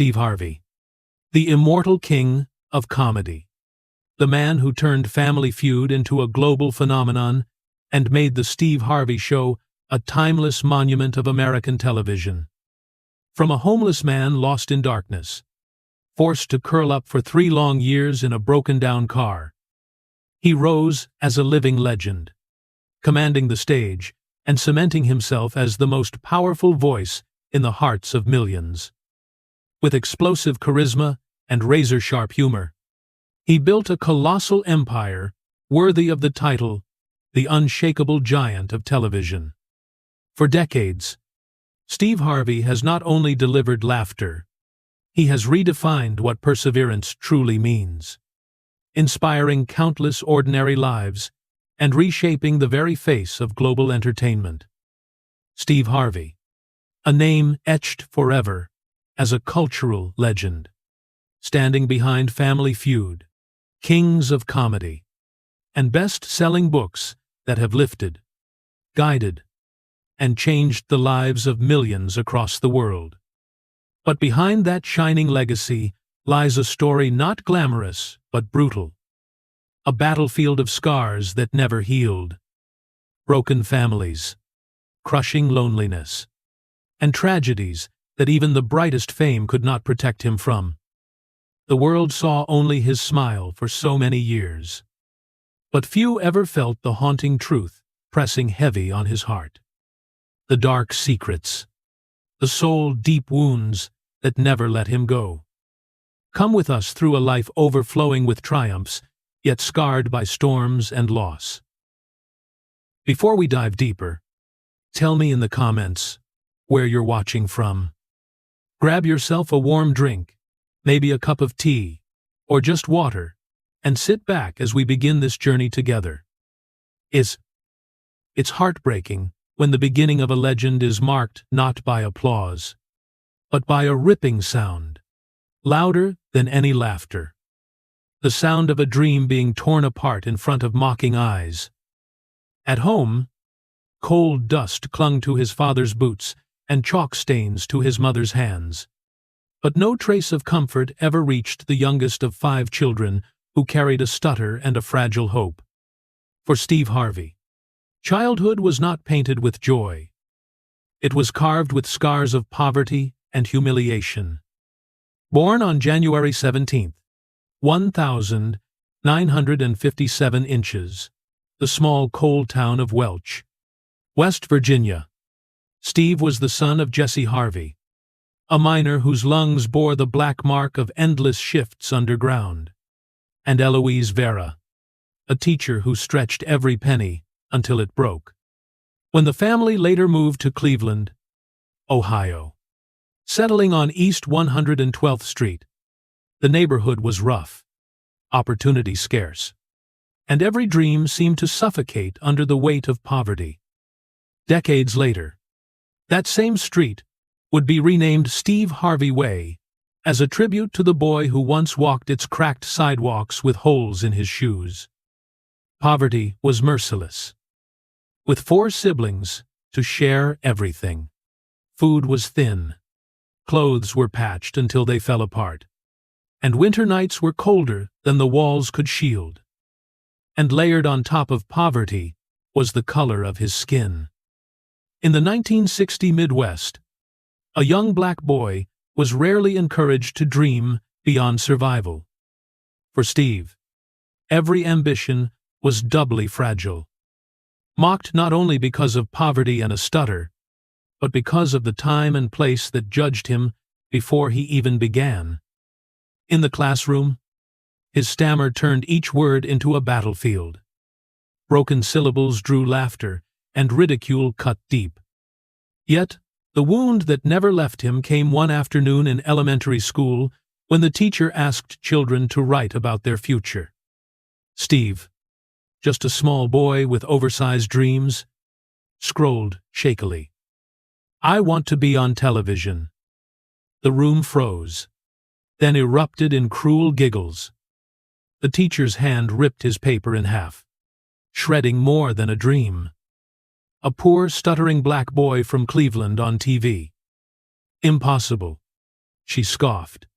Steve Harvey, the immortal king of comedy. The man who turned Family Feud into a global phenomenon and made The Steve Harvey Show a timeless monument of American television. From a homeless man lost in darkness, forced to curl up for 3 long years in a broken-down car, he rose as a living legend, commanding the stage and cementing himself as the most powerful voice in the hearts of millions. With explosive charisma and razor-sharp humor, he built a colossal empire worthy of the title, the unshakable giant of television. For decades, Steve Harvey has not only delivered laughter, he has redefined what perseverance truly means, inspiring countless ordinary lives and reshaping the very face of global entertainment. Steve Harvey, a name etched forever as a cultural legend, standing behind Family Feud, kings of comedy, and best-selling books that have lifted, guided, and changed the lives of millions across the world. But behind that shining legacy lies a story not glamorous but brutal. A battlefield of scars that never healed, broken families, crushing loneliness, and tragedies that even the brightest fame could not protect him from. The world saw only his smile for so many years, but few ever felt the haunting truth pressing heavy on his heart. The dark secrets, the soul-deep wounds that never let him go. Come with us through a life overflowing with triumphs, yet scarred by storms and loss. Before we dive deeper, tell me in the comments where you're watching from. Grab yourself a warm drink, maybe a cup of tea, or just water, and sit back as we begin this journey together. It's heartbreaking when the beginning of a legend is marked not by applause, but by a ripping sound, louder than any laughter. The sound of a dream being torn apart in front of mocking eyes. At home, cold dust clung to his father's boots and chalk stains to his mother's hands. But no trace of comfort ever reached the youngest of 5 children who carried a stutter and a fragile hope. For Steve Harvey, childhood was not painted with joy. It was carved with scars of poverty and humiliation. Born on January 17, 1957 inches, the small coal town of Welch, West Virginia, Steve was the son of Jesse Harvey, a miner whose lungs bore the black mark of endless shifts underground, and Eloise Vera, a teacher who stretched every penny until it broke. When the family later moved to Cleveland, Ohio, settling on East 112th Street, the neighborhood was rough, opportunity scarce, and every dream seemed to suffocate under the weight of poverty. Decades later, that same street would be renamed Steve Harvey Way as a tribute to the boy who once walked its cracked sidewalks with holes in his shoes. Poverty was merciless. With 4 siblings to share everything, food was thin, clothes were patched until they fell apart, and winter nights were colder than the walls could shield. And layered on top of poverty was the color of his skin. In the 1960 Midwest, a young black boy was rarely encouraged to dream beyond survival. For Steve, every ambition was doubly fragile. Mocked not only because of poverty and a stutter, but because of the time and place that judged him before he even began. In the classroom, his stammer turned each word into a battlefield. Broken syllables drew laughter, and ridicule cut deep. Yet, the wound that never left him came one afternoon in elementary school when the teacher asked children to write about their future. Steve, just a small boy with oversized dreams, scrolled shakily. "I want to be on television." The room froze, then erupted in cruel giggles. The teacher's hand ripped his paper in half, shredding more than a dream. A poor, stuttering black boy from Cleveland on TV. Impossible, she scoffed,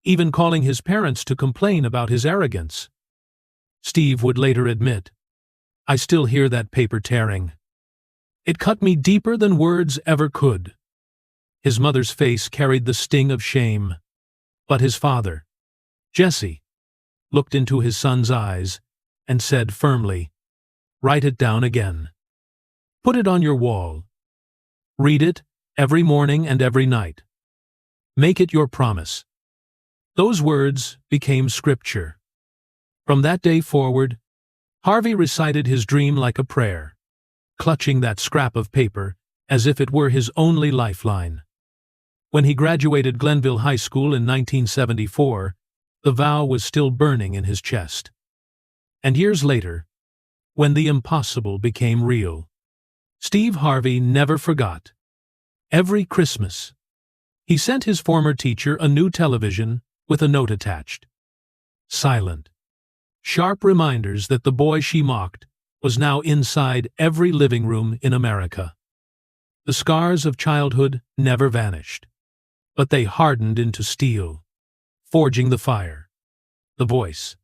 even calling his parents to complain about his arrogance. Steve would later admit, "I still hear that paper tearing. It cut me deeper than words ever could." His mother's face carried the sting of shame, but his father, Jesse, looked into his son's eyes and said firmly, "Write it down again. Put it on your wall. Read it every morning and every night. Make it your promise." Those words became scripture. From that day forward, Harvey recited his dream like a prayer, clutching that scrap of paper as if it were his only lifeline. When he graduated Glenville High School in 1974, the vow was still burning in his chest. And years later, when the impossible became real, Steve Harvey never forgot. Every Christmas, he sent his former teacher a new television with a note attached. Silent, sharp reminders that the boy she mocked was now inside every living room in America. The scars of childhood never vanished, but they hardened into steel, forging the fire, the voice,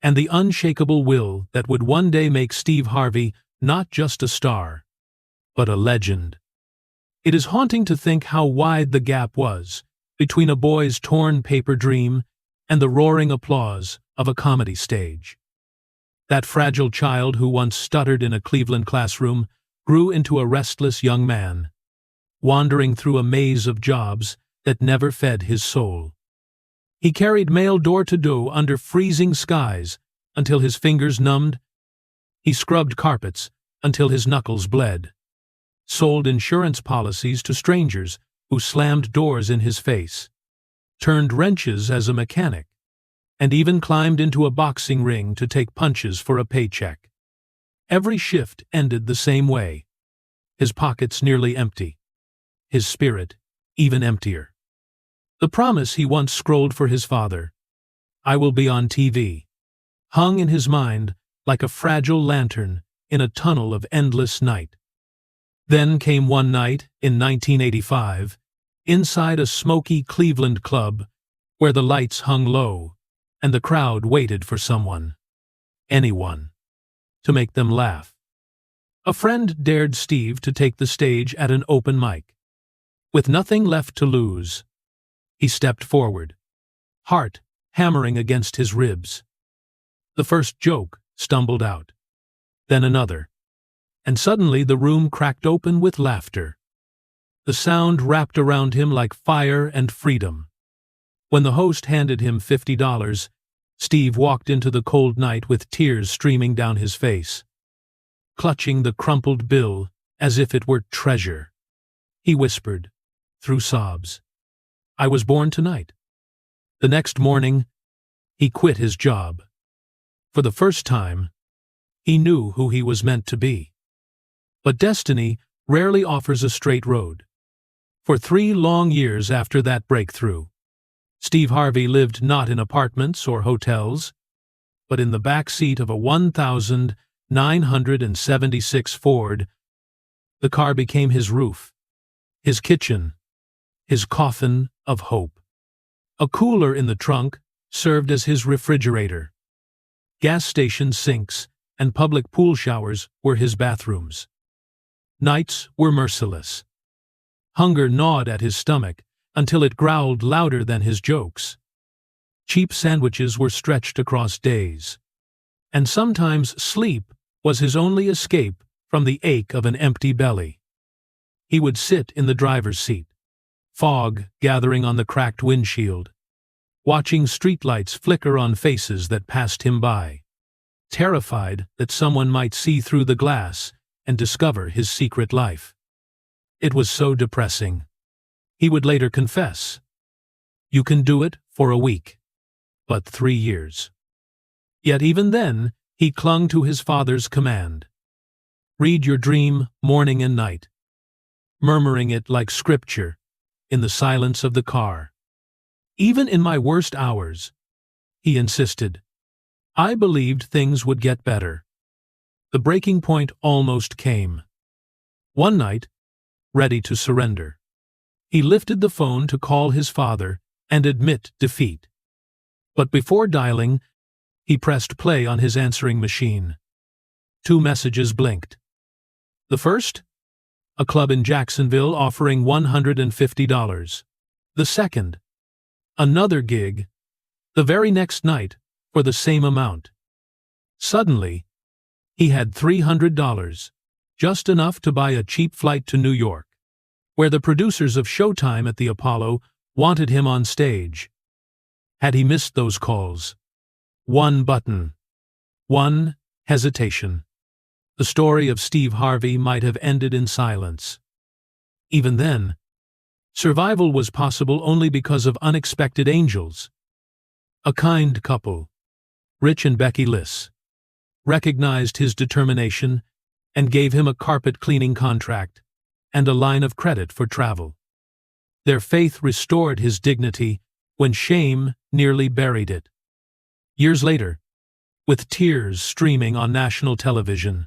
and the unshakable will that would one day make Steve Harvey not just a star, but a legend. It is haunting to think how wide the gap was between a boy's torn paper dream and the roaring applause of a comedy stage. That fragile child who once stuttered in a Cleveland classroom grew into a restless young man, wandering through a maze of jobs that never fed his soul. He carried mail door to door under freezing skies until his fingers numbed. He scrubbed carpets until his knuckles bled, sold insurance policies to strangers who slammed doors in his face, turned wrenches as a mechanic, and even climbed into a boxing ring to take punches for a paycheck. Every shift ended the same way, his pockets nearly empty, his spirit even emptier. The promise he once scrolled for his father, "I will be on TV," hung in his mind like a fragile lantern in a tunnel of endless night. Then came one night in 1985, inside a smoky Cleveland club where the lights hung low and the crowd waited for someone, anyone, to make them laugh. A friend dared Steve to take the stage at an open mic. With nothing left to lose, he stepped forward, heart hammering against his ribs. The first joke stumbled out, then another, and suddenly the room cracked open with laughter. The sound wrapped around him like fire and freedom. When the host handed him $50, Steve walked into the cold night with tears streaming down his face, clutching the crumpled bill as if it were treasure. He whispered, through sobs, "I was born tonight." The next morning, he quit his job. For the first time, he knew who he was meant to be. But destiny rarely offers a straight road. For 3 long years after that breakthrough, Steve Harvey lived not in apartments or hotels, but in the back seat of a 1976 Ford. The car became his roof, his kitchen, his coffin of hope. A cooler in the trunk served as his refrigerator. Gas station sinks and public pool showers were his bathrooms. Nights were merciless. Hunger gnawed at his stomach until it growled louder than his jokes. Cheap sandwiches were stretched across days. And sometimes sleep was his only escape from the ache of an empty belly. He would sit in the driver's seat, fog gathering on the cracked windshield, watching streetlights flicker on faces that passed him by, terrified that someone might see through the glass and discover his secret life. It was so depressing. He would later confess, "You can do it for a week, but 3 years." Yet even then, he clung to his father's command. Read your dream morning and night, murmuring it like scripture in the silence of the car. Even in my worst hours, he insisted, I believed things would get better. The breaking point almost came. One night, ready to surrender, He lifted the phone to call his father and admit defeat. But before dialing, he pressed play on his answering machine. 2 messages blinked. The first? A club in Jacksonville offering $150. The second? Another gig, the very next night, for the same amount. Suddenly, he had $300, just enough to buy a cheap flight to New York, where the producers of Showtime at the Apollo wanted him on stage. Had he missed those calls? One button. One hesitation. The story of Steve Harvey might have ended in silence. Even then, survival was possible only because of unexpected angels. A kind couple, Rich and Becky Liss, recognized his determination and gave him a carpet-cleaning contract and a line of credit for travel. Their faith restored his dignity when shame nearly buried it. Years later, with tears streaming on national television,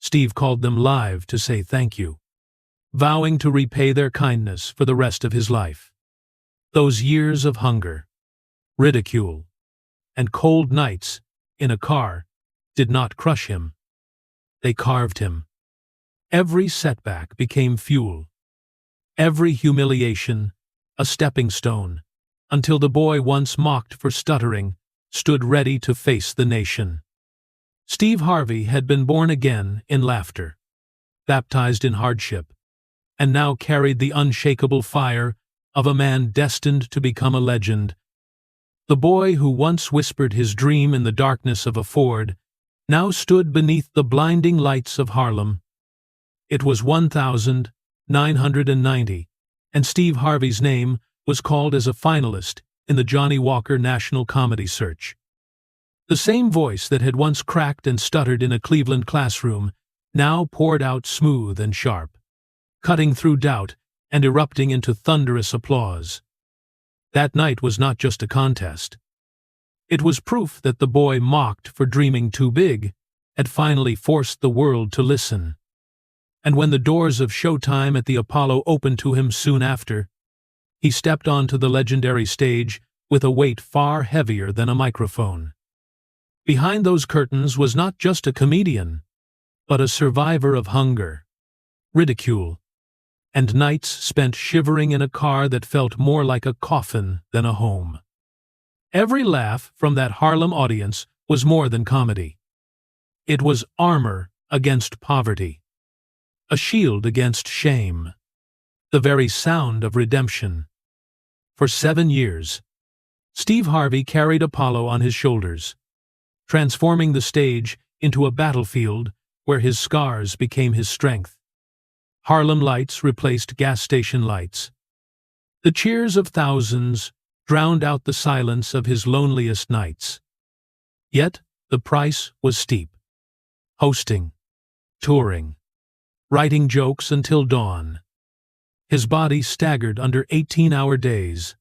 Steve called them live to say thank you, vowing to repay their kindness for the rest of his life. Those years of hunger, ridicule, and cold nights in a car did not crush him. They carved him. Every setback became fuel. Every humiliation, a stepping stone, until the boy once mocked for stuttering stood ready to face the nation. Steve Harvey had been born again in laughter, baptized in hardship, and now carried the unshakable fire of a man destined to become a legend. The boy who once whispered his dream in the darkness of a Ford now stood beneath the blinding lights of Harlem. It was 1990, and Steve Harvey's name was called as a finalist in the Johnny Walker National Comedy Search. The same voice that had once cracked and stuttered in a Cleveland classroom now poured out smooth and sharp, cutting through doubt and erupting into thunderous applause. That night was not just a contest. It was proof that the boy mocked for dreaming too big had finally forced the world to listen. And when the doors of Showtime at the Apollo opened to him soon after, he stepped onto the legendary stage with a weight far heavier than a microphone. Behind those curtains was not just a comedian, but a survivor of hunger, ridicule, and nights spent shivering in a car that felt more like a coffin than a home. Every laugh from that Harlem audience was more than comedy. It was armor against poverty, a shield against shame, the very sound of redemption. For 7 years, Steve Harvey carried Apollo on his shoulders, transforming the stage into a battlefield where his scars became his strength. Harlem lights replaced gas station lights. The cheers of thousands drowned out the silence of his loneliest nights. Yet the price was steep. Hosting, touring, writing jokes until dawn. His body staggered under 18-hour days,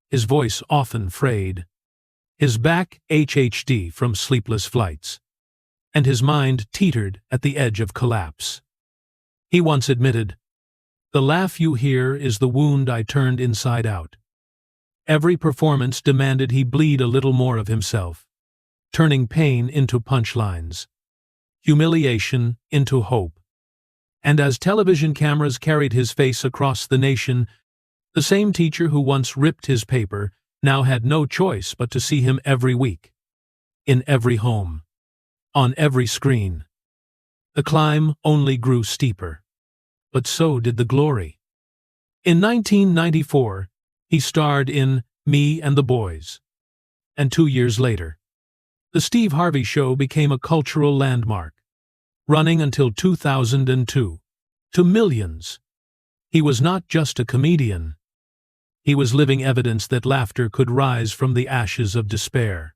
his voice often frayed, his back HHD from sleepless flights, and his mind teetered at the edge of collapse. He once admitted, "The laugh you hear is the wound I turned inside out." Every performance demanded he bleed a little more of himself, turning pain into punchlines, humiliation into hope. And as television cameras carried his face across the nation, the same teacher who once ripped his paper now had no choice but to see him every week, in every home, on every screen. The climb only grew steeper, but so did the glory. In 1994, he starred in Me and the Boys, and 2 years later, The Steve Harvey Show became a cultural landmark, running until 2002, to millions. He was not just a comedian. He was living evidence that laughter could rise from the ashes of despair.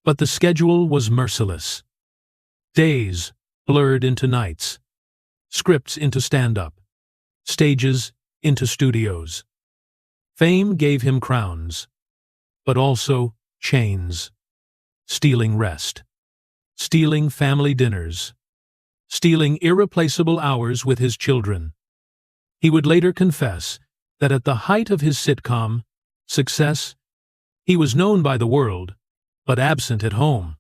But the schedule was merciless. Days blurred into nights, scripts into stand-up, stages into studios. Fame gave him crowns, but also chains. Stealing rest, stealing family dinners, stealing irreplaceable hours with his children. He would later confess that at the height of his sitcom success, he was known by the world, but absent at home.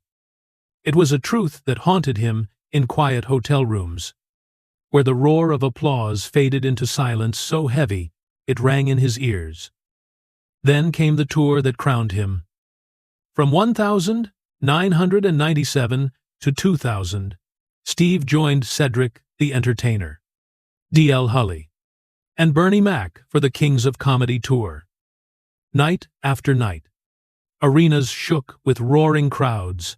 It was a truth that haunted him in quiet hotel rooms, where the roar of applause faded into silence so heavy it rang in his ears. Then came the tour that crowned him. From 1997 to 2000, Steve joined Cedric the Entertainer, D.L. Hawley, and Bernie Mac for the Kings of Comedy tour. Night after night, arenas shook with roaring crowds,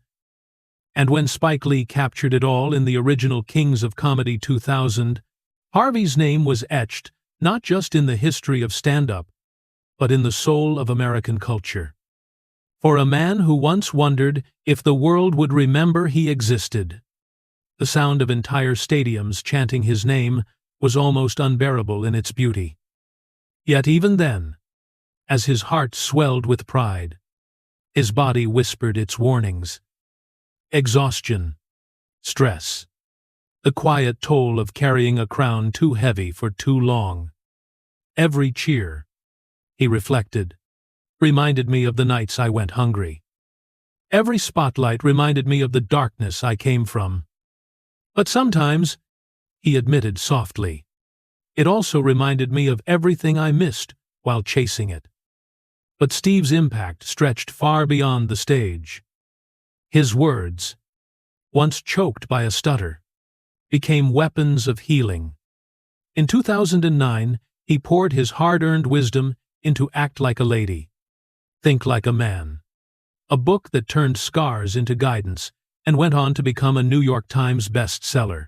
and when Spike Lee captured it all in the original Kings of Comedy 2000, Harvey's name was etched not just in the history of stand-up, but in the soul of American culture. For a man who once wondered if the world would remember he existed, the sound of entire stadiums chanting his name was almost unbearable in its beauty. Yet even then, as his heart swelled with pride, his body whispered its warnings. Exhaustion, stress, the quiet toll of carrying a crown too heavy for too long. Every cheer, he reflected, reminded me of the nights I went hungry. Every spotlight reminded me of the darkness I came from. But sometimes, he admitted softly, it also reminded me of everything I missed while chasing it. But Steve's impact stretched far beyond the stage. His words, once choked by a stutter, became weapons of healing. In 2009, he poured his hard-earned wisdom into Act Like a Lady, Think Like a Man, a book that turned scars into guidance and went on to become a New York Times bestseller,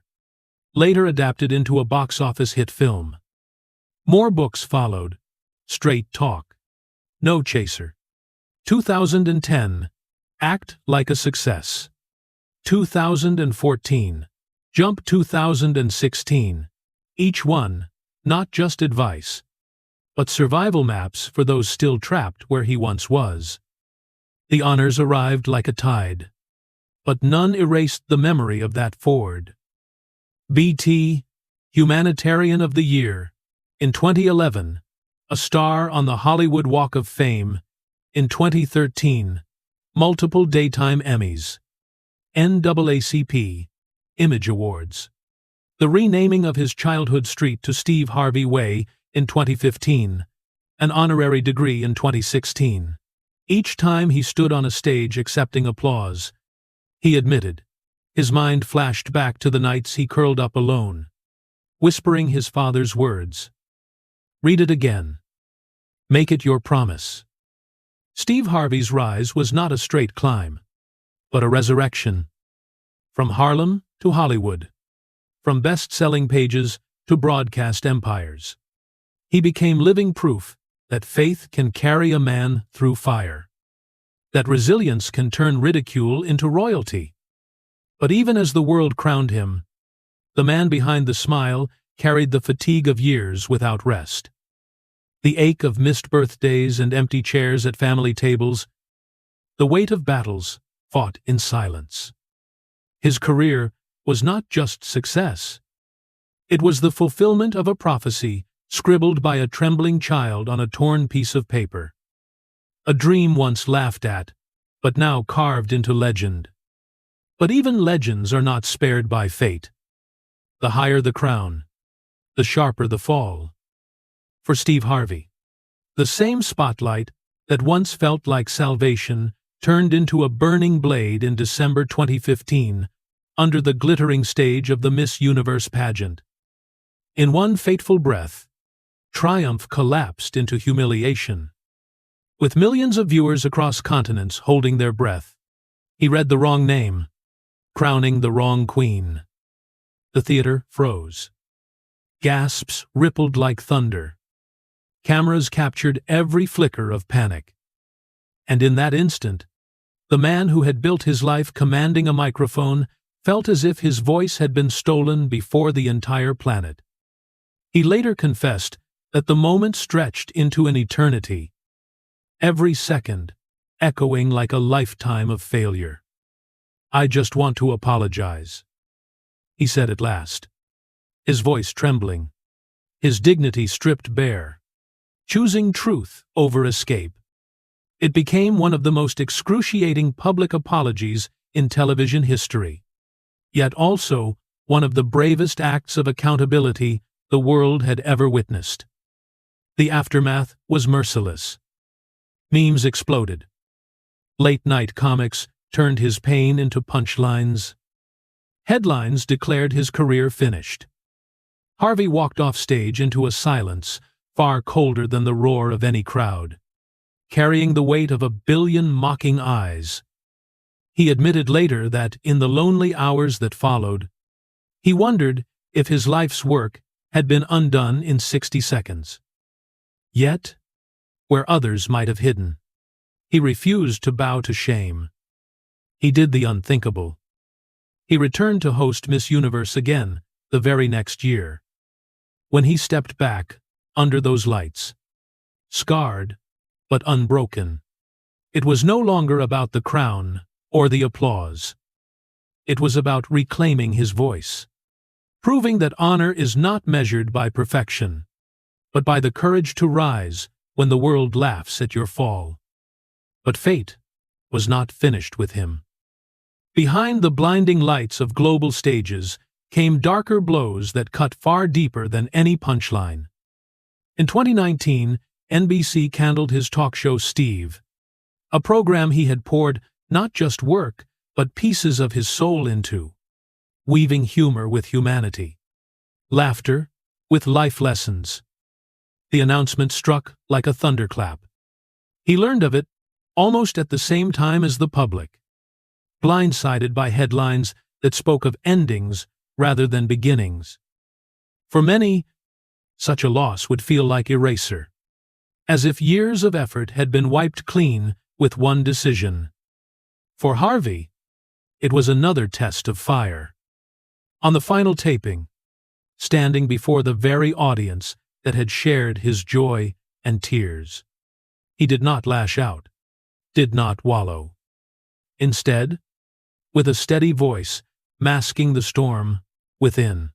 later adapted into a box-office hit film. More books followed: Straight Talk, No Chaser, 2010, Act Like a Success, 2014, Jump 2016, each one, not just advice, but survival maps for those still trapped where he once was. The honors arrived like a tide, but none erased the memory of that Ford. BT, Humanitarian of the Year, in 2011, a star on the Hollywood Walk of Fame, in 2013, multiple Daytime Emmys, NAACP, Image Awards, the renaming of his childhood street to Steve Harvey Way in 2015, an honorary degree in 2016. Each time he stood on a stage accepting applause, he admitted, his mind flashed back to the nights he curled up alone, whispering his father's words. Read it again. Make it your promise. Steve Harvey's rise was not a straight climb, but a resurrection. From Harlem to Hollywood, from best-selling pages to broadcast empires, he became living proof that faith can carry a man through fire, that resilience can turn ridicule into royalty. But even as the world crowned him, the man behind the smile carried the fatigue of years without rest, the ache of missed birthdays and empty chairs at family tables, the weight of battles fought in silence. His career was not just success. It was the fulfillment of a prophecy scribbled by a trembling child on a torn piece of paper. A dream once laughed at, but now carved into legend. But even legends are not spared by fate. The higher the crown, the sharper the fall. For Steve Harvey, the same spotlight that once felt like salvation turned into a burning blade in December 2015 under the glittering stage of the Miss Universe pageant. In one fateful breath, triumph collapsed into humiliation. With millions of viewers across continents holding their breath, he read the wrong name, crowning the wrong queen. The theater froze. Gasps rippled like thunder. Cameras captured every flicker of panic. And in that instant, the man who had built his life commanding a microphone felt as if his voice had been stolen before the entire planet. He later confessed that the moment stretched into an eternity, every second echoing like a lifetime of failure. "I just want to apologize," he said at last, his voice trembling, his dignity stripped bare. choosing truth over escape. It became one of the most excruciating public apologies in television history, yet also one of the bravest acts of accountability the world had ever witnessed. The aftermath was merciless. Memes exploded. Late-night comics turned his pain into punchlines. Headlines declared his career finished. Harvey walked off stage into a silence far colder than the roar of any crowd, carrying the weight of 1 billion mocking eyes. He admitted later that, in the lonely hours that followed, he wondered if his life's work had been undone in 60 seconds. Yet, where others might have hidden, he refused to bow to shame. He did the unthinkable. He returned to host Miss Universe again the very next year. When he stepped back, under those lights, scarred but unbroken, it was no longer about the crown or the applause. It was about reclaiming his voice, proving that honor is not measured by perfection, but by the courage to rise when the world laughs at your fall. But fate was not finished with him. Behind the blinding lights of global stages came darker blows that cut far deeper than any punchline. In 2019, NBC canceled his talk show Steve, a program he had poured not just work, but pieces of his soul into, weaving humor with humanity, laughter with life lessons. The announcement struck like a thunderclap. He learned of it almost at the same time as the public, blindsided by headlines that spoke of endings rather than beginnings. For many, such a loss would feel like eraser, as if years of effort had been wiped clean with one decision. For Harvey, it was another test of fire. On the final taping, standing before the very audience that had shared his joy and tears, he did not lash out, did not wallow. Instead, with a steady voice masking the storm within,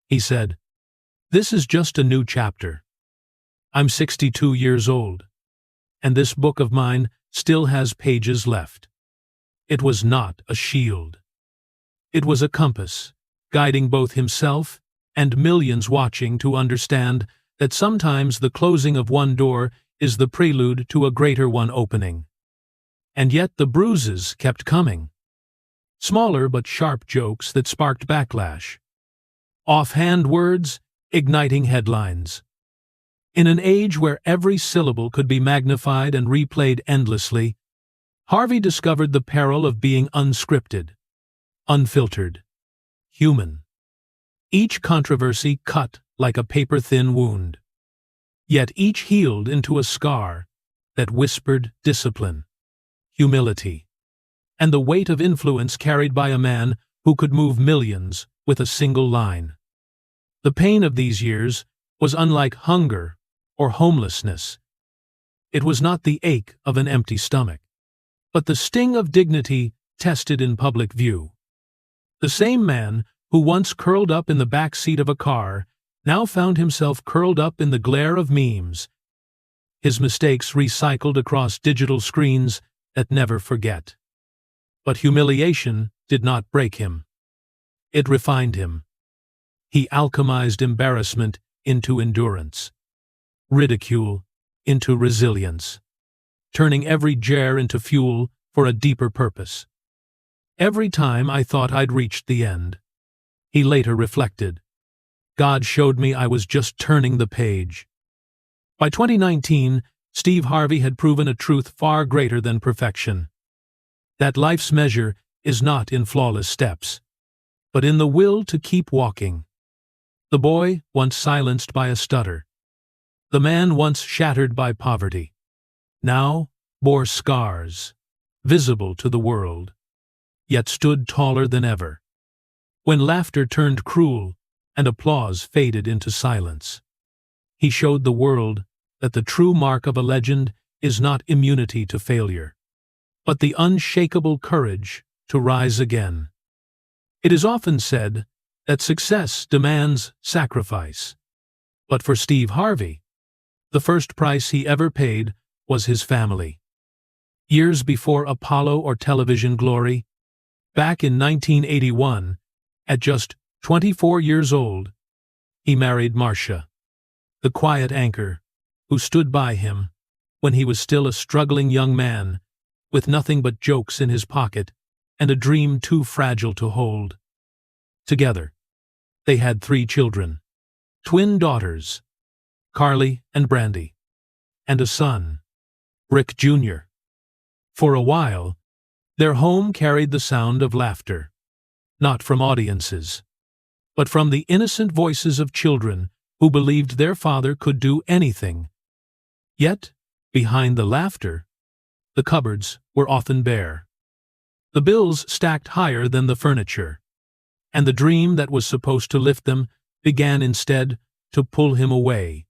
he said, "This is just a new chapter. I'm 62 years old, and this book of mine still has pages left." It was not a shield. It was a compass, guiding both himself and millions watching to understand that sometimes the closing of one door is the prelude to a greater one opening. And yet the bruises kept coming. Smaller but sharp jokes that sparked backlash. Offhand words igniting headlines. In an age where every syllable could be magnified and replayed endlessly, Harvey discovered the peril of being unscripted, unfiltered, human. Each controversy cut like a paper-thin wound, yet each healed into a scar that whispered discipline, humility, and the weight of influence carried by a man who could move millions with a single line. The pain of these years was unlike hunger or homelessness. It was not the ache of an empty stomach, but the sting of dignity tested in public view. The same man who once curled up in the back seat of a car now found himself curled up in the glare of memes, his mistakes recycled across digital screens that never forget. But humiliation did not break him. It refined him. He alchemized embarrassment into endurance, ridicule into resilience, turning every jar into fuel for a deeper purpose. "Every time I thought I'd reached the end," he later reflected, "God showed me I was just turning the page." By 2019, Steve Harvey had proven a truth far greater than perfection. That life's measure is not in flawless steps, but in the will to keep walking. The boy once silenced by a stutter, the man once shattered by poverty, now bore scars, visible to the world, yet stood taller than ever. When laughter turned cruel and applause faded into silence, he showed the world that the true mark of a legend is not immunity to failure, but the unshakable courage to rise again. It is often said that success demands sacrifice, but for Steve Harvey, The first price he ever paid was his family. Years before Apollo or television glory, back in 1981, at just 24 years old, he married Marcia, the quiet anchor who stood by him when he was still a struggling young man with nothing but jokes in his pocket and a dream too fragile to hold. Together, they had 3 children, twin daughters, Carly and Brandy, and a son, Rick Jr. For a while, their home carried the sound of laughter, not from audiences, but from the innocent voices of children who believed their father could do anything. Yet, behind the laughter, the cupboards were often bare. The bills stacked higher than the furniture, and the dream that was supposed to lift them began instead to pull him away.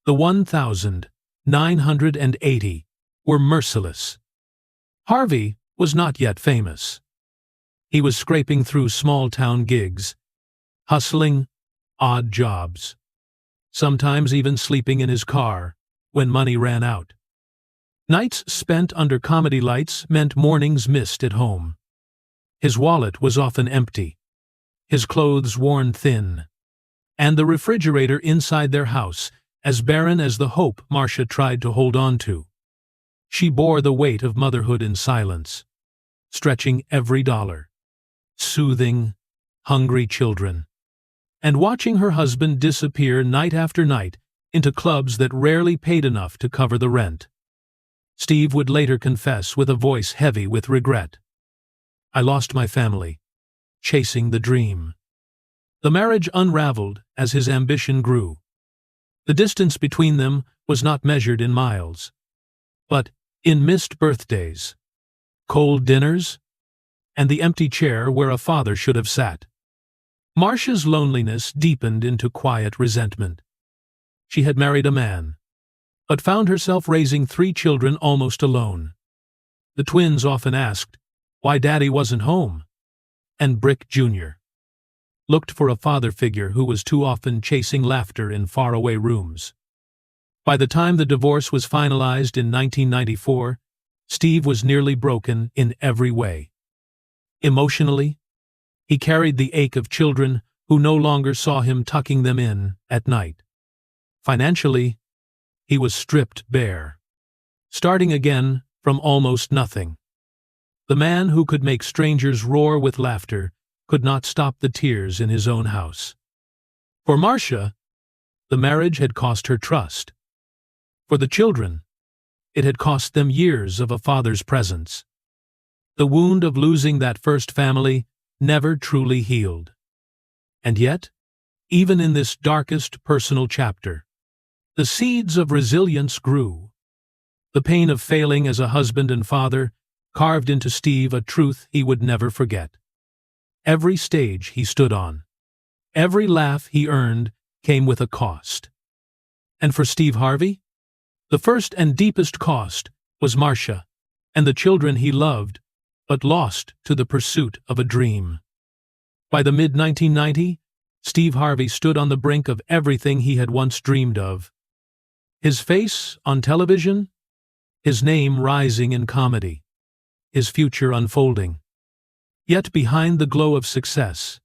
The 1,980 were merciless. Harvey was not yet famous. He was scraping through small-town gigs, hustling odd jobs, sometimes even sleeping in his car when money ran out. Nights spent under comedy lights meant mornings missed at home. His wallet was often empty, his clothes worn thin, and the refrigerator inside their house as barren as the hope Marcia tried to hold on to. She bore the weight of motherhood in silence, stretching every dollar, soothing hungry children, and watching her husband disappear night after night into clubs that rarely paid enough to cover the rent. Steve would later confess with a voice heavy with regret, "I lost my family, chasing the dream." The marriage unraveled as his ambition grew. The distance between them was not measured in miles, but in missed birthdays, cold dinners, and the empty chair where a father should have sat. Marcia's loneliness deepened into quiet resentment. She had married a man, but found herself raising 3 children almost alone. The twins often asked why Daddy wasn't home, and Rick Jr. looked for a father figure who was too often chasing laughter in faraway rooms. By the time the divorce was finalized in 1994, Steve was nearly broken in every way. Emotionally, he carried the ache of children who no longer saw him tucking them in at night. Financially, he was stripped bare, starting again from almost nothing. The man who could make strangers roar with laughter could not stop the tears in his own house. For Marcia, the marriage had cost her trust. For the children, it had cost them years of a father's presence. The wound of losing that first family never truly healed. And yet, even in this darkest personal chapter, the seeds of resilience grew. The pain of failing as a husband and father carved into Steve a truth he would never forget. Every stage he stood on, every laugh he earned came with a cost. And for Steve Harvey, the first and deepest cost was Marcia and the children he loved but lost to the pursuit of a dream. By the mid-1990s, Steve Harvey stood on the brink of everything he had once dreamed of. His face on television, his name rising in comedy, his future unfolding. Yet behind the glow of success,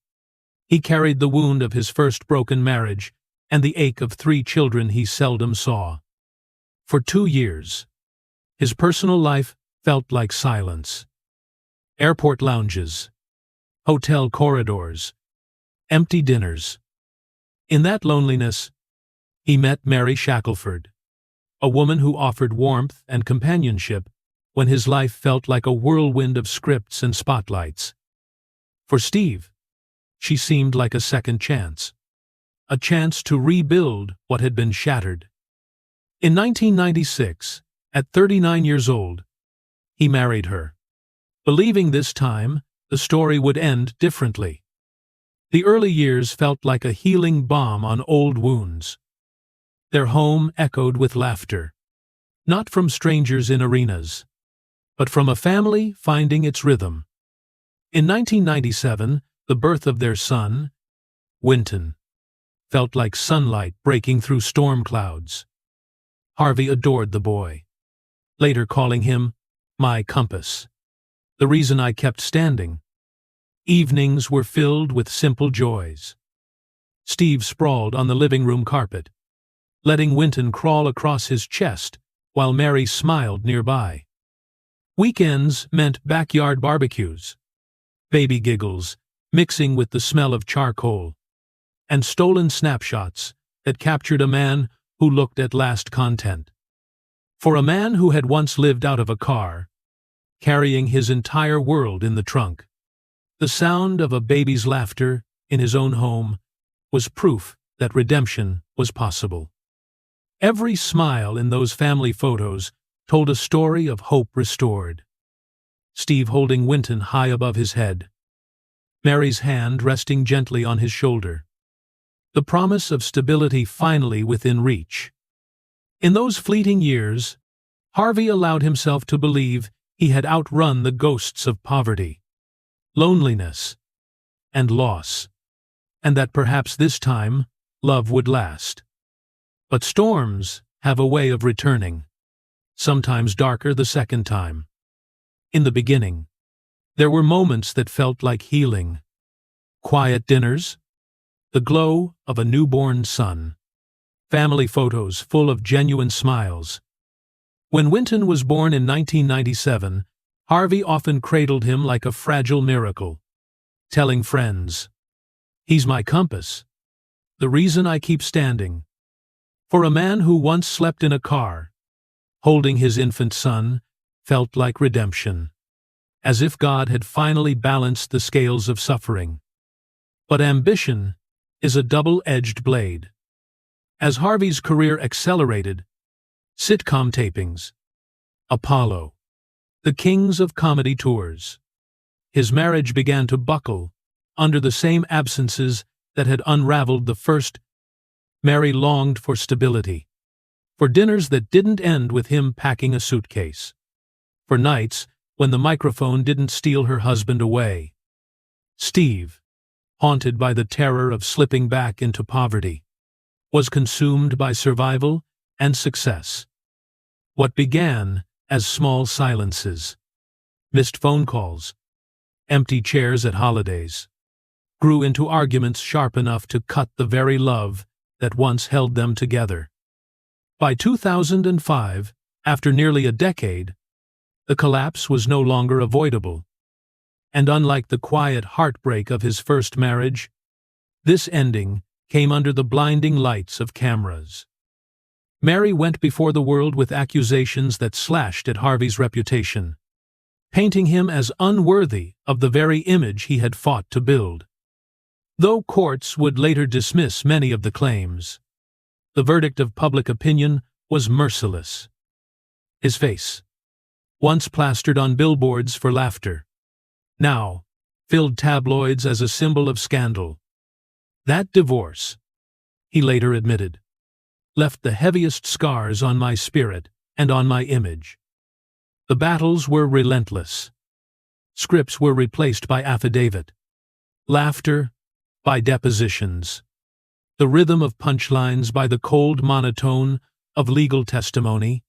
he carried the wound of his first broken marriage and the ache of 3 children he seldom saw. For 2 years, his personal life felt like silence. Airport lounges, hotel corridors, empty dinners. In that loneliness, he met Mary Shackelford, a woman who offered warmth and companionship when his life felt like a whirlwind of scripts and spotlights. For Steve, she seemed like a second chance, a chance to rebuild what had been shattered. In 1996, at 39 years old, he married her, believing this time the story would end differently. The early years felt like a healing balm on old wounds. Their home echoed with laughter, not from strangers in arenas, but from a family finding its rhythm. In 1997, the birth of their son, Winton, felt like sunlight breaking through storm clouds. Harvey adored the boy, later calling him my compass, the reason I kept standing. Evenings were filled with simple joys. Steve sprawled on the living room carpet, letting Winton crawl across his chest while Mary smiled nearby. Weekends meant backyard barbecues, baby giggles mixing with the smell of charcoal, and stolen snapshots that captured a man who looked at last content. For a man who had once lived out of a car, carrying his entire world in the trunk, the sound of a baby's laughter in his own home was proof that redemption was possible. Every smile in those family photos told a story of hope restored. Steve holding Winton high above his head, Mary's hand resting gently on his shoulder. The promise of stability finally within reach. In those fleeting years, Harvey allowed himself to believe he had outrun the ghosts of poverty, loneliness, and loss, and that perhaps this time love would last. But storms have a way of returning, sometimes darker the second time. In the beginning, there were moments that felt like healing. Quiet dinners, the glow of a newborn son, family photos full of genuine smiles. When Winton was born in 1997, Harvey often cradled him like a fragile miracle, telling friends, "He's my compass, the reason I keep standing." For a man who once slept in a car, holding his infant son felt like redemption, as if God had finally balanced the scales of suffering. But ambition is a double-edged blade. As Harvey's career accelerated, sitcom tapings, Apollo, the kings of comedy tours, his marriage began to buckle under the same absences that had unraveled the first. Mary longed for stability, for dinners that didn't end with him packing a suitcase, for nights when the microphone didn't steal her husband away. Steve, haunted by the terror of slipping back into poverty, was consumed by survival and success. What began as small silences, missed phone calls, empty chairs at holidays, grew into arguments sharp enough to cut the very love that once held them together. By 2005, after nearly a decade, the collapse was no longer avoidable. And unlike the quiet heartbreak of his first marriage, this ending came under the blinding lights of cameras. Mary went before the world with accusations that slashed at Harvey's reputation, painting him as unworthy of the very image he had fought to build. Though courts would later dismiss many of the claims, the verdict of public opinion was merciless. His face, once plastered on billboards for laughter, now filled tabloids as a symbol of scandal. That divorce, he later admitted, left the heaviest scars on my spirit and on my image. The battles were relentless. Scripts were replaced by affidavit, laughter by depositions, the rhythm of punchlines by the cold monotone of legal testimony.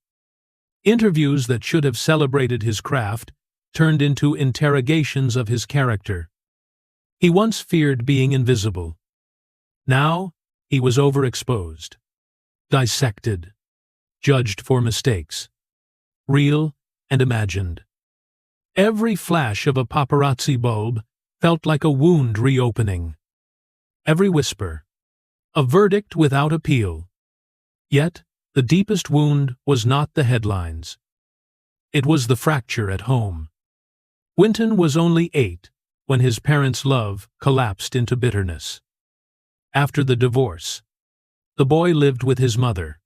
Interviews that should have celebrated his craft turned into interrogations of his character. He once feared being invisible. Now he was overexposed, dissected, judged for mistakes, real and imagined. Every flash of a paparazzi bulb felt like a wound reopening. Every whisper, a verdict without appeal. Yet, the deepest wound was not the headlines. It was the fracture at home. Winton was only 8 when his parents' love collapsed into bitterness. After the divorce, the boy lived with his mother,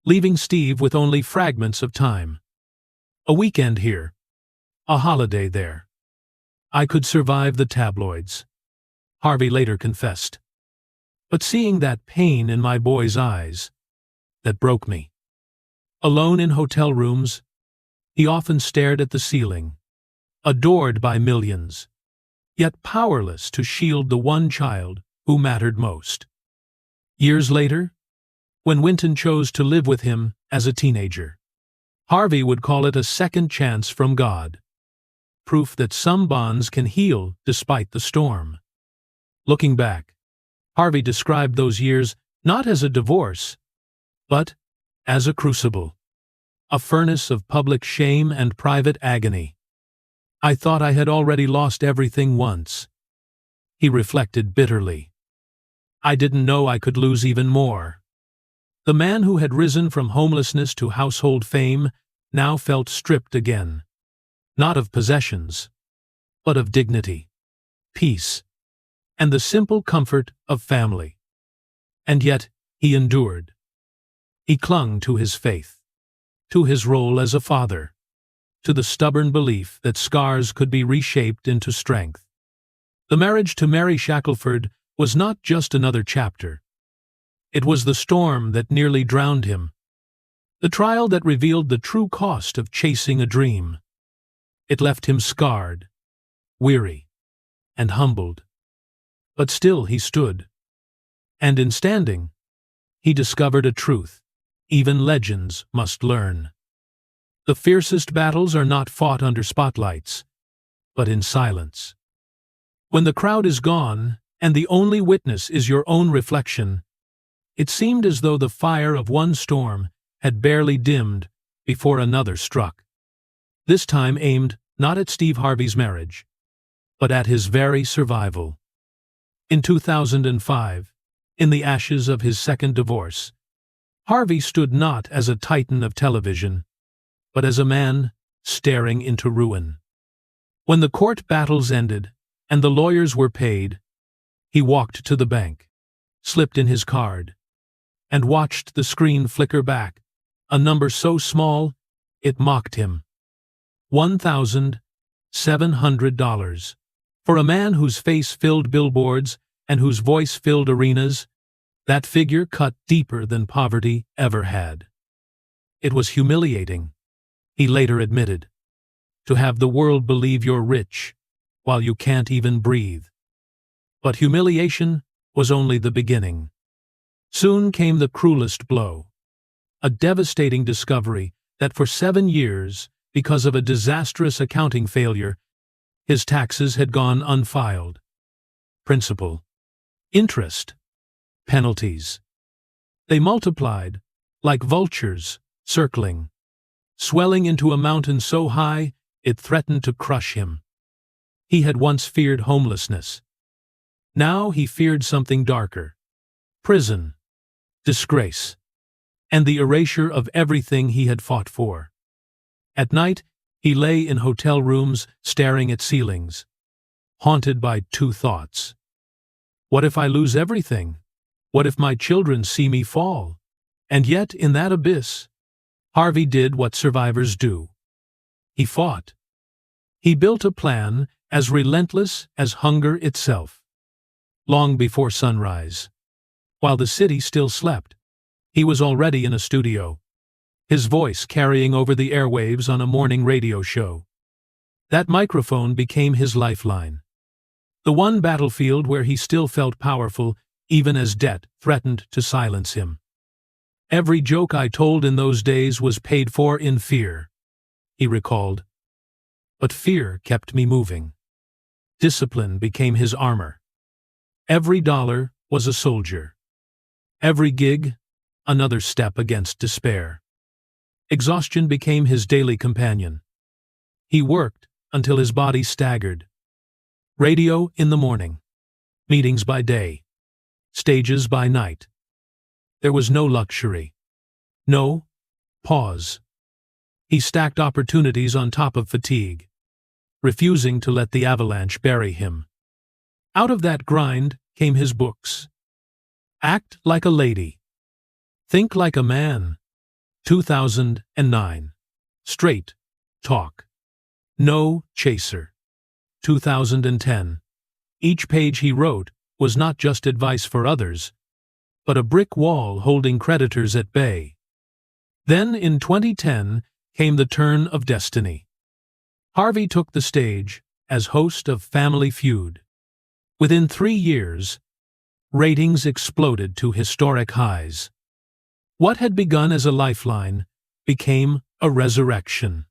leaving Steve with only fragments of time. A weekend here, a holiday there. I could survive the tabloids, Harvey later confessed. But seeing that pain in my boy's eyes, that broke me. Alone in hotel rooms, he often stared at the ceiling, adored by millions, yet powerless to shield the one child who mattered most. Years later, when Winton chose to live with him as a teenager. Harvey would call it a second chance from God. Proof that some bonds can heal despite the storm. Looking back, Harvey described those years not as a divorce, but as a crucible, a furnace of public shame and private agony. I thought I had already lost everything once, he reflected bitterly. I didn't know I could lose even more. The man who had risen from homelessness to household fame now felt stripped again, not of possessions, but of dignity, peace, and the simple comfort of family. And yet he endured. He clung to his faith, to his role as a father, to the stubborn belief that scars could be reshaped into strength. The marriage to Mary Shackelford was not just another chapter. It was the storm that nearly drowned him, the trial that revealed the true cost of chasing a dream. It left him scarred, weary, and humbled. But still he stood. And in standing, he discovered a truth even legends must learn. The fiercest battles are not fought under spotlights, but in silence. When the crowd is gone, and the only witness is your own reflection, it seemed as though the fire of one storm had barely dimmed before another struck. This time aimed not at Steve Harvey's marriage, but at his very survival. In 2005, in the ashes of his second divorce, Harvey stood not as a titan of television, but as a man staring into ruin. When the court battles ended and the lawyers were paid, he walked to the bank, slipped in his card, and watched the screen flicker back, a number so small it mocked him. $1,700. For a man whose face filled billboards and whose voice filled arenas, that figure cut deeper than poverty ever had. It was humiliating, he later admitted, to have the world believe you're rich while you can't even breathe. But humiliation was only the beginning. Soon came the cruelest blow, a devastating discovery that for 7 years, because of a disastrous accounting failure, his taxes had gone unfiled. Principal, interest, penalties. They multiplied, like vultures, circling, swelling into a mountain so high it threatened to crush him. He had once feared homelessness. Now he feared something darker: prison, disgrace, and the erasure of everything he had fought for. At night, he lay in hotel rooms staring at ceilings, haunted by two thoughts. What if I lose everything? What if my children see me fall? And yet, in that abyss, Harvey did what survivors do. He fought. He built a plan as relentless as hunger itself. Long before sunrise, while the city still slept, he was already in a studio, his voice carrying over the airwaves on a morning radio show. That microphone became his lifeline. The one battlefield where he still felt powerful, even as debt threatened to silence him. Every joke I told in those days was paid for in fear, he recalled. But fear kept me moving. Discipline became his armor. Every dollar was a soldier. Every gig, another step against despair. Exhaustion became his daily companion. He worked until his body staggered. Radio in the morning, meetings by day, stages by night. There was no luxury, no pause. He stacked opportunities on top of fatigue, refusing to let the avalanche bury him. Out of that grind came his books. Act Like a Lady, Think Like a Man, 2009. Straight Talk, No Chaser, 2010. Each page he wrote was not just advice for others, but a brick wall holding creditors at bay. Then, in 2010, came the turn of destiny. Harvey took the stage as host of Family Feud. Within 3 years, ratings exploded to historic highs. What had begun as a lifeline became a resurrection.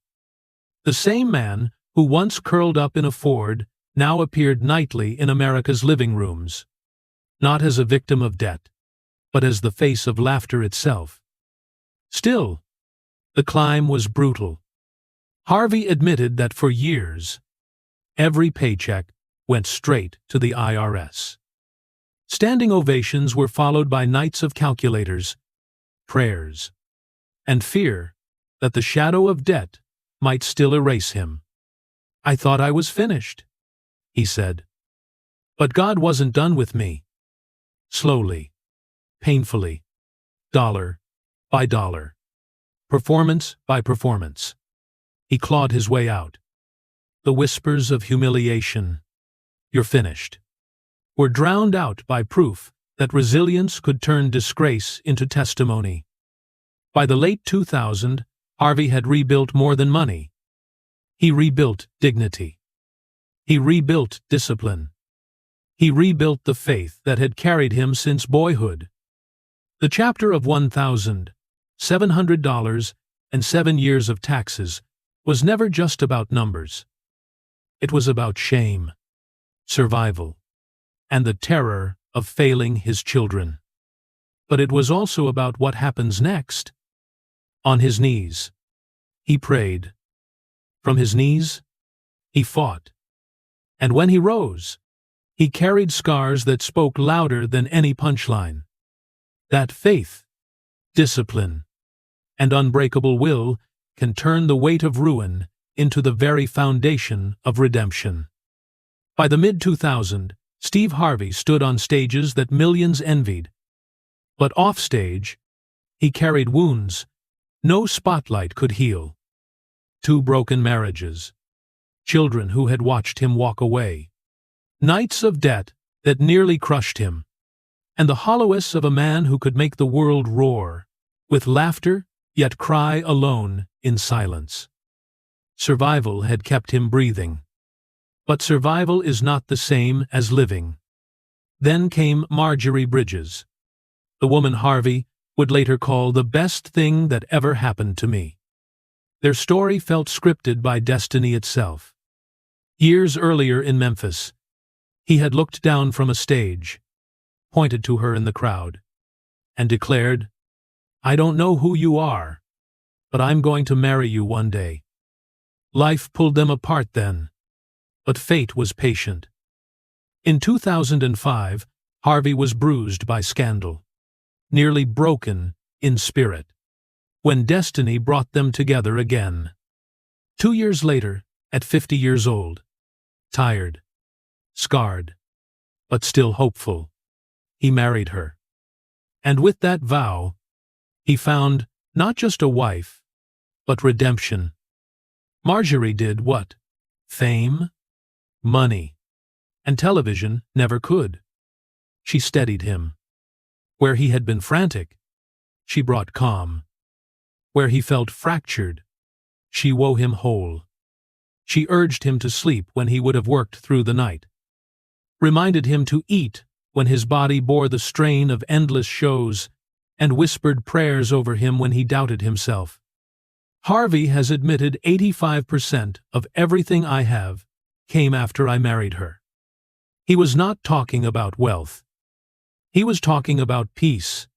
The same man who once curled up in a Ford now appeared nightly in America's living rooms, not as a victim of debt, but as the face of laughter itself. Still, the climb was brutal. Harvey admitted that for years, every paycheck went straight to the IRS. Standing ovations were followed by nights of calculators, prayers, and fear that the shadow of debt might still erase him. "I thought I was finished," he said. But God wasn't done with me. Slowly, painfully, dollar by dollar, performance by performance, he clawed his way out. The whispers of humiliation, "You're finished," were drowned out by proof that resilience could turn disgrace into testimony. By the late 2000s, Harvey had rebuilt more than money. He rebuilt dignity. He rebuilt discipline. He rebuilt the faith that had carried him since boyhood. The chapter of $1,700 and 7 years of taxes was never just about numbers. It was about shame, survival, and the terror of failing his children. But it was also about what happens next. On his knees, he prayed. From his knees, he fought. And when he rose, he carried scars that spoke louder than any punchline. That faith, discipline, and unbreakable will can turn the weight of ruin into the very foundation of redemption. By the mid-2000s, Steve Harvey stood on stages that millions envied. But offstage, he carried wounds no spotlight could heal. 2 broken marriages, children who had watched him walk away, nights of debt that nearly crushed him, and the hollowness of a man who could make the world roar, with laughter, yet cry alone in silence. Survival had kept him breathing. But survival is not the same as living. Then came Marjorie Bridges, the woman Harvey would later call the best thing that ever happened to me. Their story felt scripted by destiny itself. Years earlier in Memphis, he had looked down from a stage, pointed to her in the crowd, and declared, "I don't know who you are, but I'm going to marry you one day." Life pulled them apart then, but fate was patient. In 2005, Harvey was bruised by scandal, nearly broken in spirit, when destiny brought them together again. 2 years later, at 50 years old, tired, scarred, but still hopeful, he married her. And with that vow, he found not just a wife, but redemption. Marjorie did what fame, money, and television never could. She steadied him. Where he had been frantic, she brought calm. Where he felt fractured, she wove him whole. She urged him to sleep when he would have worked through the night, reminded him to eat when his body bore the strain of endless shows, and whispered prayers over him when he doubted himself. Harvey has admitted 85% of everything I have came after I married her. He was not talking about wealth. He was talking about peace.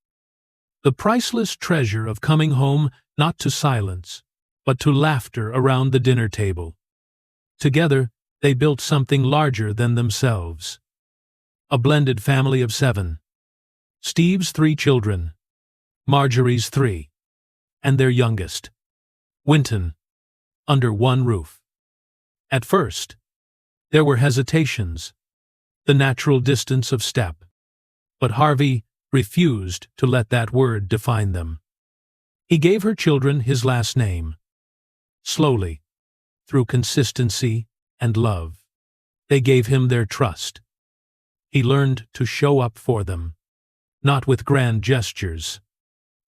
The priceless treasure of coming home not to silence, but to laughter around the dinner table. Together, they built something larger than themselves. A blended family of 7. Steve's 3 children, Marjorie's 3, and their youngest, Winton, under one roof. At first, there were hesitations, the natural distance of step. But Harvey refused to let that word define them. He gave her children his last name. Slowly, through consistency and love, they gave him their trust. He learned to show up for them, not with grand gestures,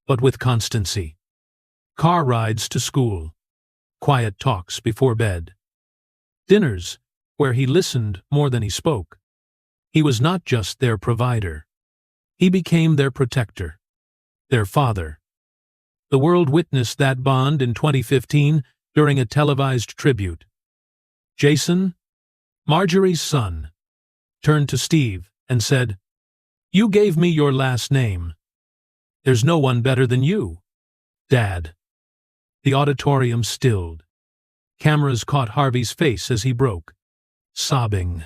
but with constancy. Car rides to school, quiet talks before bed, dinners where he listened more than he spoke. He was not just their provider. He became their protector, their father, The world witnessed that bond in 2015 during a televised tribute. Jason, Marjorie's son, turned to Steve and said, "You gave me your last name. There's no one better than you, Dad." The auditorium stilled. Cameras caught Harvey's face as he broke, sobbing.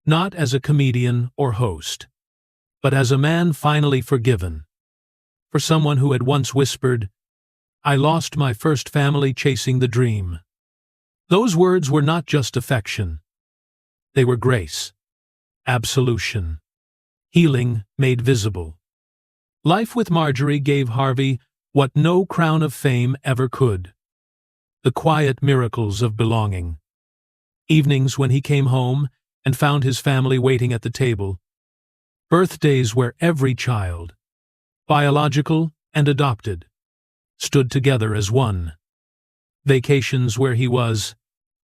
Not as a comedian or host, but as a man finally forgiven. For someone who had once whispered, "I lost my first family chasing the dream." Those words were not just affection. They were grace, absolution, healing made visible. Life with Marjorie gave Harvey what no crown of fame ever could: the quiet miracles of belonging. Evenings when he came home and found his family waiting at the table. Birthdays where every child, biological and adopted, stood together as one. Vacations where he was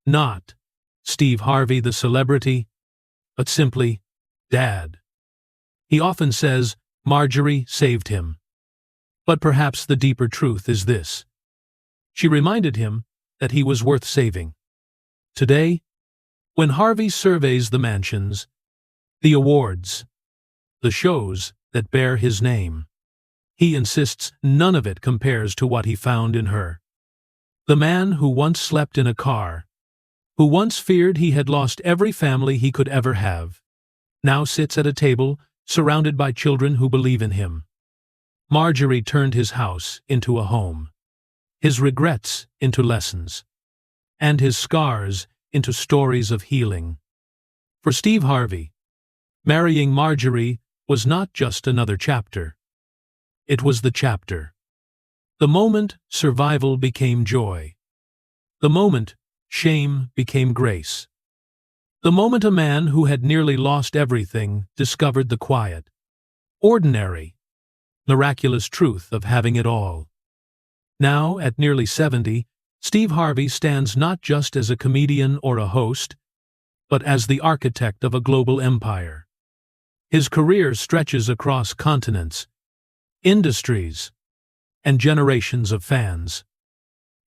not Steve Harvey the celebrity, but simply Dad. He often says Marjorie saved him. But perhaps the deeper truth is this: she reminded him that he was worth saving. Today, when Harvey surveys the mansions, the awards, the shows that bear his name, he insists none of it compares to what he found in her. The man who once slept in a car, who once feared he had lost every family he could ever have, now sits at a table surrounded by children who believe in him. Marjorie turned his house into a home, his regrets into lessons, and his scars into stories of healing. For Steve Harvey, marrying Marjorie was not just another chapter. It was the chapter. The moment survival became joy. The moment shame became grace. The moment a man who had nearly lost everything discovered the quiet, ordinary, miraculous truth of having it all. Now, at nearly 70, Steve Harvey stands not just as a comedian or a host, but as the architect of a global empire. His career stretches across continents, industries, and generations of fans.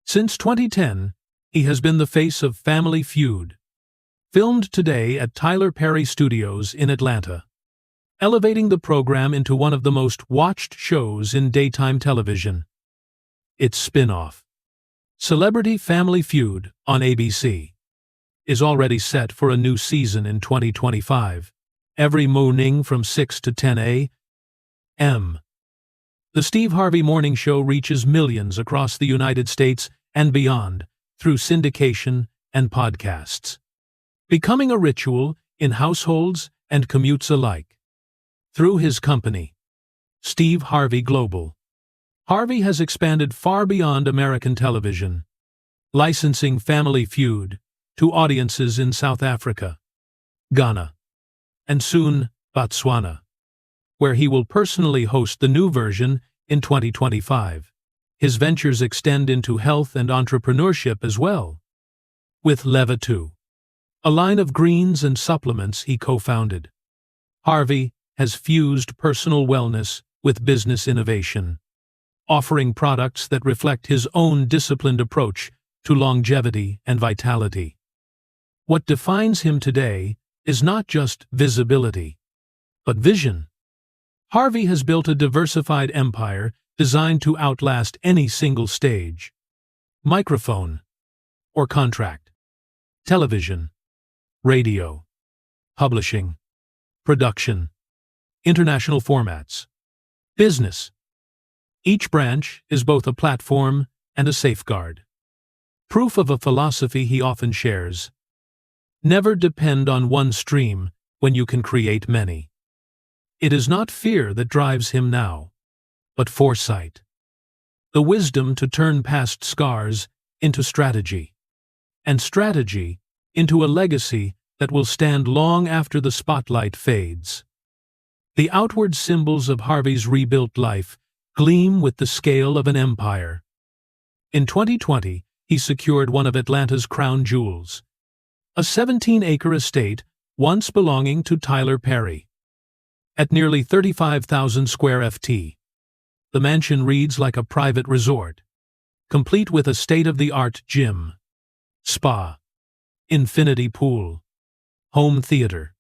Since 2010, he has been the face of Family Feud, filmed today at Tyler Perry Studios in Atlanta, elevating the program into one of the most watched shows in daytime television. Its spin-off, Celebrity Family Feud on ABC, is already set for a new season in 2025, every morning from 6 to 10 a.m. The Steve Harvey Morning Show reaches millions across the United States and beyond through syndication and podcasts, becoming a ritual in households and commutes alike. Through his company, Steve Harvey Global, Harvey has expanded far beyond American television, licensing Family Feud to audiences in South Africa, Ghana, and soon Botswana, where he will personally host the new version in 2025. His ventures extend into health and entrepreneurship as well, with Leva 2, a line of greens and supplements he co-founded. Harvey has fused personal wellness with business innovation, offering products that reflect his own disciplined approach to longevity and vitality. What defines him today is not just visibility, but vision. Harvey has built a diversified empire designed to outlast any single stage, microphone, or contract. Television, radio, publishing, production, international formats, business. Each branch is both a platform and a safeguard. Proof of a philosophy he often shares: never depend on one stream when you can create many. It is not fear that drives him now, but foresight. The wisdom to turn past scars into strategy, and strategy into a legacy that will stand long after the spotlight fades. The outward symbols of Harvey's rebuilt life gleam with the scale of an empire. In 2020, he secured one of Atlanta's crown jewels, a 17-acre estate once belonging to Tyler Perry. At nearly 35,000 square ft, The mansion reads like a private resort, complete with a state-of-the-art gym, spa, infinity pool, home theater,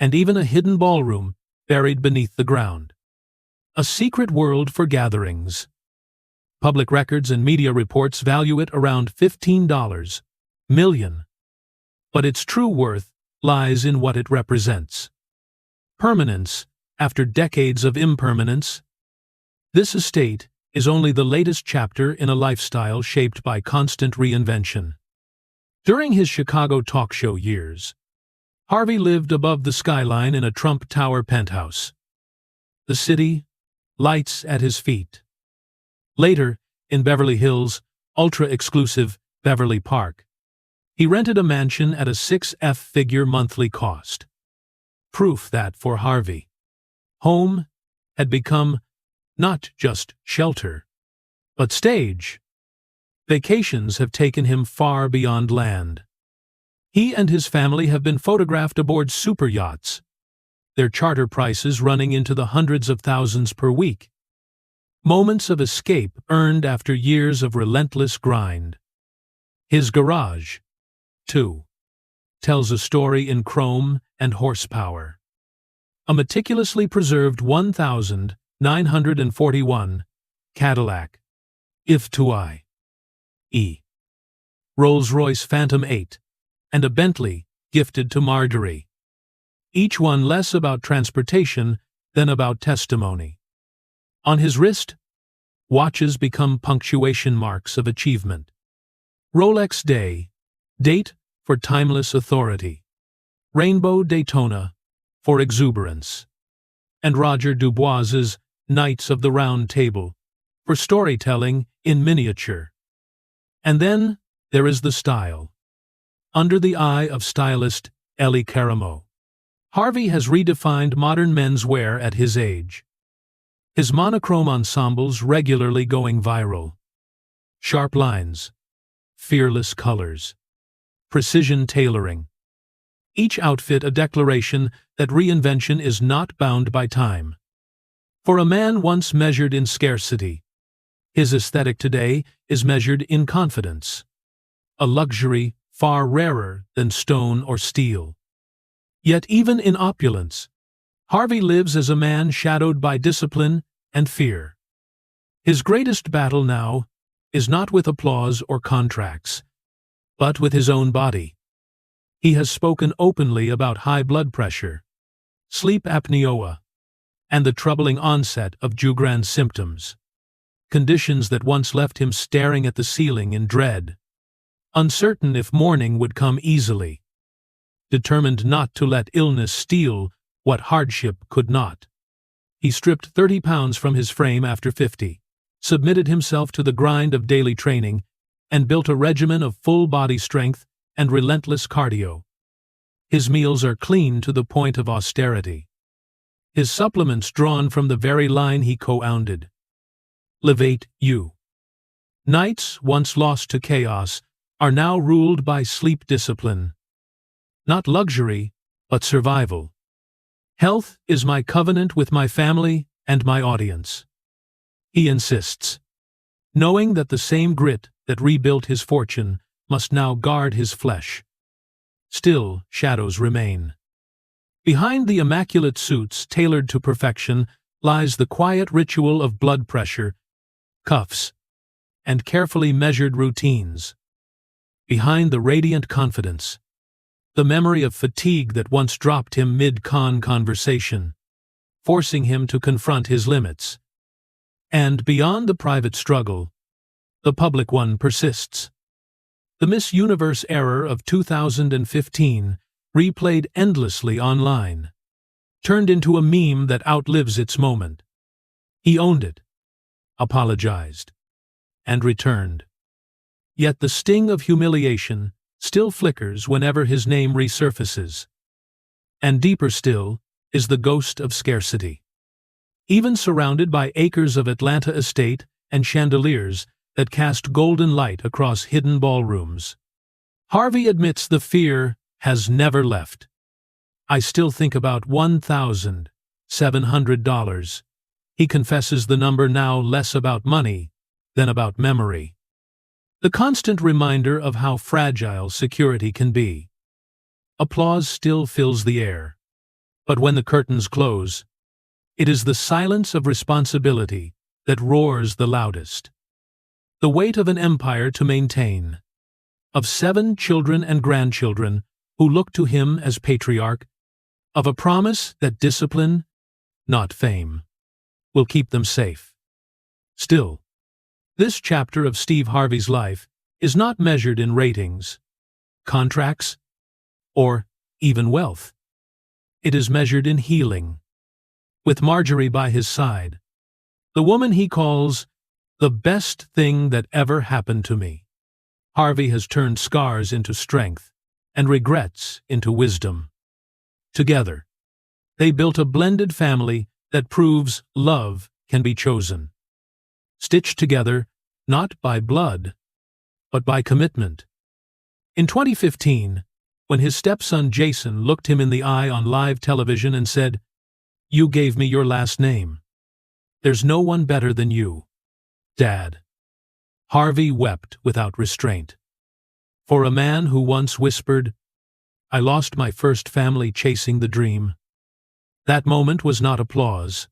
and even a hidden ballroom buried beneath the ground. A secret world for gatherings. Public records and media reports value it around $15 million. But its true worth lies in what it represents. Permanence after decades of impermanence. This estate is only the latest chapter in a lifestyle shaped by constant reinvention. During his Chicago talk show years, Harvey lived above the skyline in a Trump Tower penthouse. The city, lights at his feet. Later, in Beverly Hills, ultra-exclusive Beverly Park, he rented a mansion at a six-figure monthly cost. Proof that, for Harvey, home had become not just shelter, but stage. Vacations have taken him far beyond land. He and his family have been photographed aboard super yachts, their charter prices running into the hundreds of thousands per week. Moments of escape earned after years of relentless grind. His garage, too, tells a story in chrome and horsepower. A meticulously preserved 1941 Cadillac, if-to-I-E, Rolls-Royce Phantom 8, and a Bentley gifted to Marjorie. Each one less about transportation than about testimony. On his wrist, watches become punctuation marks of achievement. Rolex Day, date for timeless authority. Rainbow Daytona, for exuberance. And Roger Dubois's Knights of the Round Table, for storytelling in miniature. And then there is the style. Under the eye of stylist Elie Carameau, Harvey has redefined modern menswear at his age. His monochrome ensembles regularly going viral. Sharp lines, fearless colors, precision tailoring. Each outfit a declaration that reinvention is not bound by time. For a man once measured in scarcity, his aesthetic today is measured in confidence. A luxury far rarer than stone or steel. Yet even in opulence, Harvey lives as a man shadowed by discipline and fear. His greatest battle now is not with applause or contracts, but with his own body. He has spoken openly about high blood pressure, sleep apnea, and the troubling onset of Sjogren's symptoms, conditions that once left him staring at the ceiling in dread, uncertain if morning would come easily, determined not to let illness steal what hardship could not. He stripped 30 pounds from his frame after 50, submitted himself to the grind of daily training, and built a regimen of full-body strength and relentless cardio. His meals are clean to the point of austerity. His supplements drawn from the very line he co-founded. Levate You. Nights, once lost to chaos, are now ruled by sleep discipline. Not luxury, but survival. Health is my covenant with my family and my audience, he insists, knowing that the same grit that rebuilt his fortune must now guard his flesh. Still, shadows remain. Behind the immaculate suits tailored to perfection lies the quiet ritual of blood pressure, cuffs, and carefully measured routines. Behind the radiant confidence, the memory of fatigue that once dropped him mid-con conversation, forcing him to confront his limits. And beyond the private struggle, the public one persists. The Miss Universe error of 2015, replayed endlessly online, turned into a meme that outlives its moment. He owned it, apologized, and returned. Yet the sting of humiliation still flickers whenever his name resurfaces. And deeper still is the ghost of scarcity. Even surrounded by acres of Atlanta estate and chandeliers that cast golden light across hidden ballrooms, Harvey admits the fear has never left. I still think about $1,700, He confesses the number now less about money than about memory. The constant reminder of how fragile security can be. Applause still fills the air. But when the curtains close, it is the silence of responsibility that roars the loudest. The weight of an empire to maintain, of 7 children and grandchildren who look to him as patriarch, of a promise that discipline, not fame, will keep them safe. Still, this chapter of Steve Harvey's life is not measured in ratings, contracts, or even wealth. It is measured in healing. With Marjorie by his side, the woman he calls the best thing that ever happened to me, Harvey has turned scars into strength and regrets into wisdom. Together, they built a blended family that proves love can be chosen. Stitched together not by blood, but by commitment. In 2015, when his stepson Jason looked him in the eye on live television and said, "You gave me your last name. There's no one better than you, Dad," Harvey wept without restraint. For a man who once whispered, "I lost my first family chasing the dream," that moment was not applause.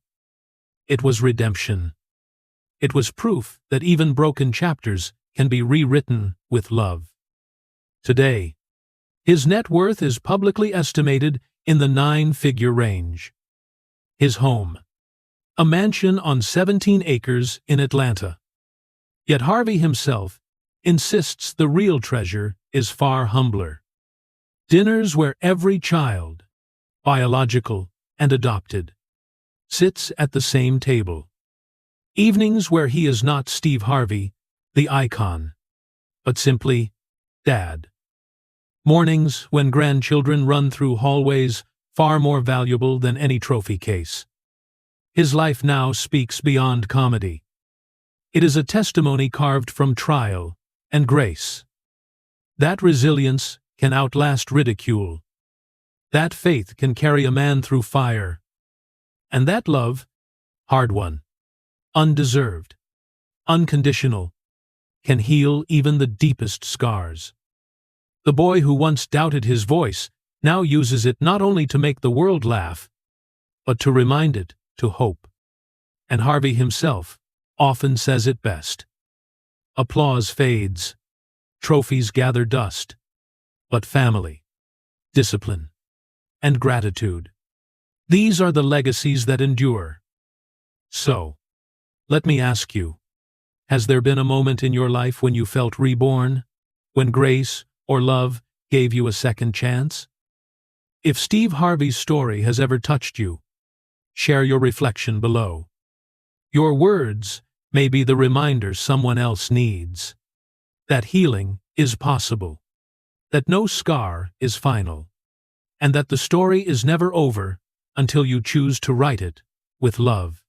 It was redemption. It was proof that even broken chapters can be rewritten with love. Today, his net worth is publicly estimated in the 9-figure range. His home, a mansion on 17 acres in Atlanta. Yet Harvey himself insists the real treasure is far humbler. Dinners where every child, biological and adopted, sits at the same table. Evenings where he is not Steve Harvey, the icon, but simply Dad. Mornings when grandchildren run through hallways far more valuable than any trophy case. His life now speaks beyond comedy. It is a testimony carved from trial and grace. That resilience can outlast ridicule. That faith can carry a man through fire. And that love, hard-won, undeserved, unconditional, can heal even the deepest scars. The boy who once doubted his voice now uses it not only to make the world laugh, but to remind it to hope. And Harvey himself often says it best. Applause fades, trophies gather dust, but family, discipline, and gratitude, these are the legacies that endure. So, let me ask you, has there been a moment in your life when you felt reborn, when grace or love gave you a second chance? If Steve Harvey's story has ever touched you, share your reflection below. Your words may be the reminder someone else needs. That healing is possible. That no scar is final. And that the story is never over until you choose to write it with love.